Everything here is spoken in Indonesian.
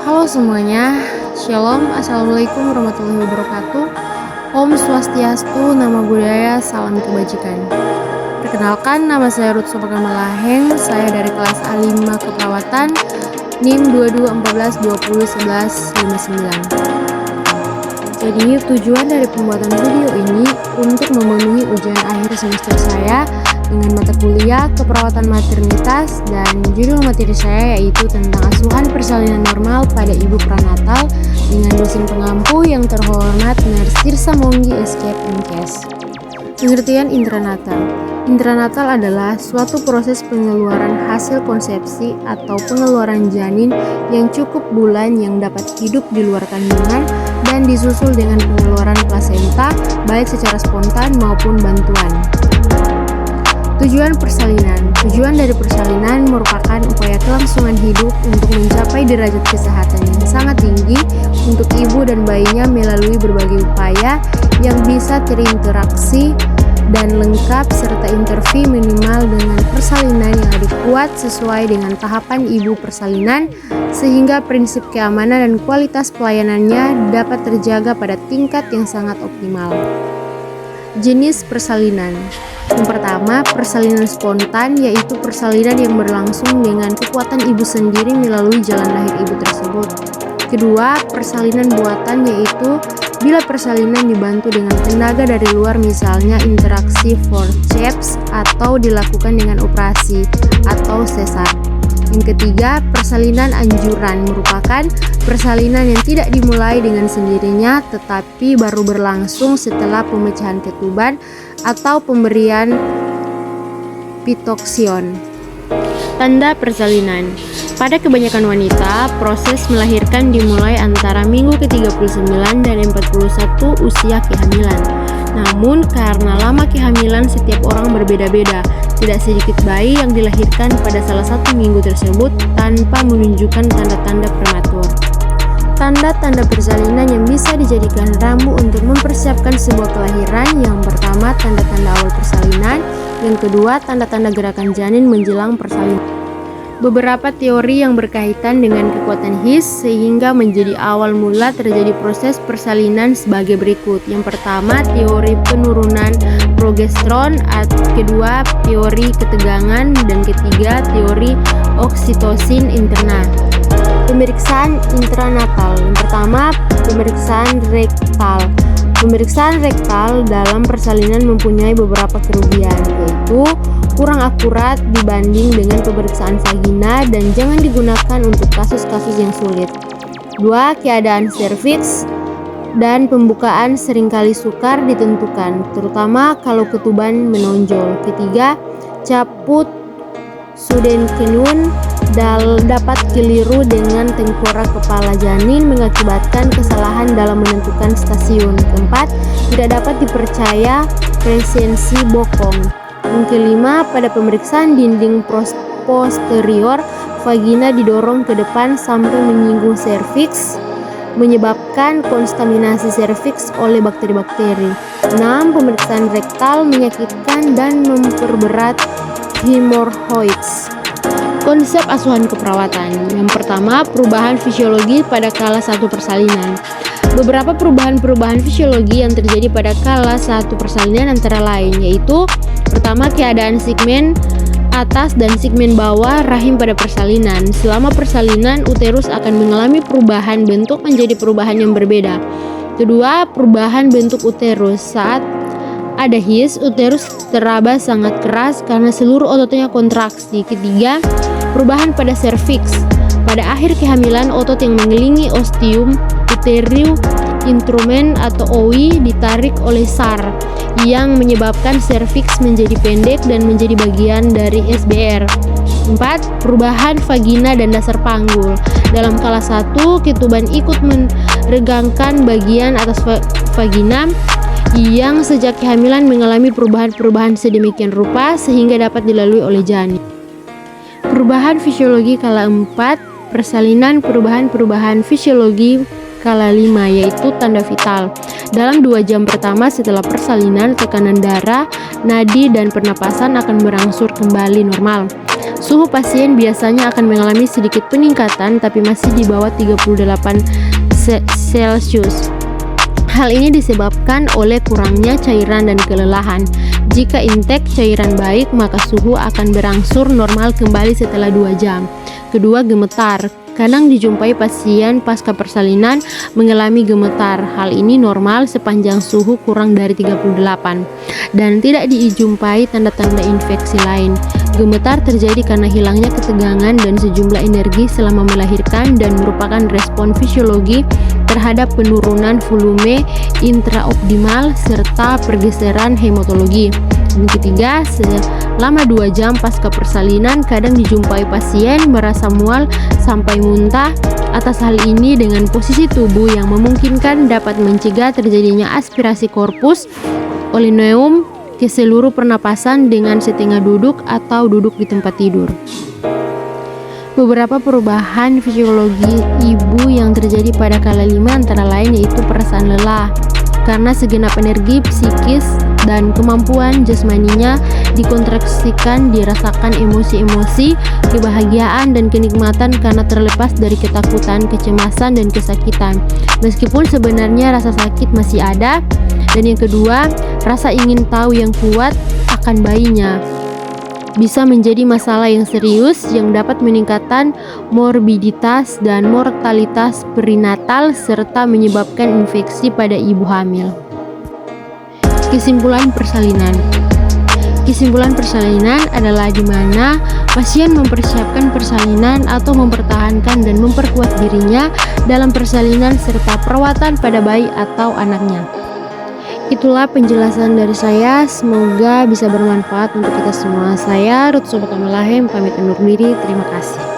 Halo semuanya, Shalom, Assalamualaikum warahmatullahi wabarakatuh. Om Swastiastu, Namo Buddhaya, Salam Kebajikan. Perkenalkan, nama saya Ruth Sopaka Malaheng. Saya dari kelas A5 Keperawatan, NIM 2214201159. Jadi tujuan dari pembuatan video ini untuk memenuhi ujian akhir semester saya dengan mata kuliah keperawatan maternitas, dan judul materi saya yaitu tentang asuhan persalinan normal pada ibu prenatal dengan dosen pengampu yang terhormat Nurse Tirsa Monggi SK MKes. Pengertian intranatal. Intranatal adalah suatu proses pengeluaran hasil konsepsi atau pengeluaran janin yang cukup bulan yang dapat hidup di luar kandungan dan disusul dengan pengeluaran plasenta baik secara spontan maupun bantuan. Tujuan persalinan. Tujuan dari persalinan merupakan upaya kelangsungan hidup untuk mencapai derajat kesehatan yang sangat tinggi untuk ibu dan bayinya melalui berbagai upaya yang bisa terinteraksi dan lengkap serta interview minimal dengan persalinan yang lebih kuat sesuai dengan tahapan ibu persalinan sehingga prinsip keamanan dan kualitas pelayanannya dapat terjaga pada tingkat yang sangat optimal. Jenis persalinan. Yang pertama, persalinan spontan, yaitu persalinan yang berlangsung dengan kekuatan ibu sendiri melalui jalan lahir ibu tersebut. Kedua, persalinan buatan, yaitu bila persalinan dibantu dengan tenaga dari luar, misalnya interaksi forceps atau dilakukan dengan operasi atau sesar. Yang ketiga, persalinan anjuran merupakan persalinan yang tidak dimulai dengan sendirinya tetapi baru berlangsung setelah pemecahan ketuban atau pemberian pitoksion. Tanda persalinan. Pada kebanyakan wanita, proses melahirkan dimulai antara minggu ke-39 dan 41 usia kehamilan. Namun karena lama kehamilan setiap orang berbeda-beda, tidak sedikit bayi yang dilahirkan pada salah satu minggu tersebut tanpa menunjukkan tanda-tanda prematur. Tanda-tanda persalinan yang bisa dijadikan rambu untuk mempersiapkan sebuah kelahiran. Yang pertama, tanda-tanda awal persalinan. Yang kedua, tanda-tanda gerakan janin menjelang persalinan. Beberapa teori yang berkaitan dengan kekuatan HIS sehingga menjadi awal mula terjadi proses persalinan sebagai berikut. Yang pertama, teori penurunan progesteron, kedua teori ketegangan, dan ketiga teori oksitosin interna. Pemeriksaan intranatal. Yang pertama, pemeriksaan rektal. Pemeriksaan rektal dalam persalinan mempunyai beberapa kerugian, yaitu kurang akurat dibanding dengan pemeriksaan vagina dan jangan digunakan untuk kasus-kasus yang sulit. 2. Keadaan serviks dan pembukaan seringkali sukar ditentukan, terutama kalau ketuban menonjol. Ketiga, caput sudenkenun dapat keliru dengan tengkorak kepala janin mengakibatkan kesalahan dalam menentukan stasiun. Keempat, tidak dapat dipercaya presensi bokong. Yang kelima, pada pemeriksaan dinding posterior, vagina didorong ke depan sampai menyinggung serviks, menyebabkan kontaminasi serviks oleh bakteri-bakteri. 6. Pemeriksaan rektal menyakitkan dan memperberat hemorrhoids. Konsep asuhan keperawatan. Yang pertama, perubahan fisiologi pada kala satu persalinan. Beberapa perubahan fisiologi yang terjadi pada kala satu persalinan antara lain yaitu: pertama, keadaan segmen atas dan segmen bawah rahim pada persalinan. Selama persalinan, uterus akan mengalami perubahan bentuk menjadi perubahan yang berbeda. Kedua, perubahan bentuk uterus. Saat ada HIS, uterus teraba sangat keras karena seluruh ototnya kontraksi. Ketiga, perubahan pada serviks. Pada akhir kehamilan, otot yang mengelilingi ostium uterus intrumen atau OI ditarik oleh SAR yang menyebabkan serviks menjadi pendek dan menjadi bagian dari SBR. 4. Perubahan vagina dan dasar panggul. Dalam kala satu, ketuban ikut meregangkan bagian atas vagina yang sejak kehamilan mengalami perubahan-perubahan sedemikian rupa sehingga dapat dilalui oleh janin. Perubahan fisiologi kala 4 persalinan. Perubahan fisiologi kala 5 yaitu tanda vital. Dalam 2 jam pertama setelah persalinan, tekanan darah, nadi, dan pernapasan akan berangsur kembali normal. Suhu pasien biasanya akan mengalami sedikit peningkatan tapi masih di bawah 38 Celcius. Hal ini disebabkan oleh kurangnya cairan dan kelelahan. Jika intake cairan baik, maka suhu akan berangsur normal kembali setelah 2 jam. Kedua, gemetar. Kadang dijumpai pasien pasca persalinan mengalami gemetar. Hal ini normal sepanjang suhu kurang dari 38 dan tidak dijumpai tanda-tanda infeksi lain. Gemetar terjadi karena hilangnya ketegangan dan sejumlah energi selama melahirkan dan merupakan respon fisiologi terhadap penurunan volume intraoptimal serta pergeseran hematologi. Dan ketiga, selama 2 jam pasca persalinan kadang dijumpai pasien merasa mual sampai muntah. Atas hal ini dengan posisi tubuh yang memungkinkan dapat mencegah terjadinya aspirasi korpus oleoneum ke seluruh pernapasan dengan setengah duduk atau duduk di tempat tidur. Beberapa perubahan fisiologi ibu yang terjadi pada kala 5 antara lain yaitu perasaan lelah karena segenap energi psikis dan kemampuan jasmaninya dikontraksikan, dirasakan emosi-emosi, kebahagiaan dan kenikmatan karena terlepas dari ketakutan, kecemasan dan kesakitan. Meskipun sebenarnya rasa sakit masih ada. Dan yang kedua, rasa ingin tahu yang kuat akan bayinya bisa menjadi masalah yang serius yang dapat meningkatkan morbiditas dan mortalitas perinatal serta menyebabkan infeksi pada ibu hamil. Kesimpulan persalinan. Kesimpulan persalinan adalah di mana pasien mempersiapkan persalinan atau mempertahankan dan memperkuat dirinya dalam persalinan serta perawatan pada bayi atau anaknya. Itulah penjelasan dari saya, semoga bisa bermanfaat untuk kita semua. Saya Ruth Sobat Amalahem, pamit undur diri, terima kasih.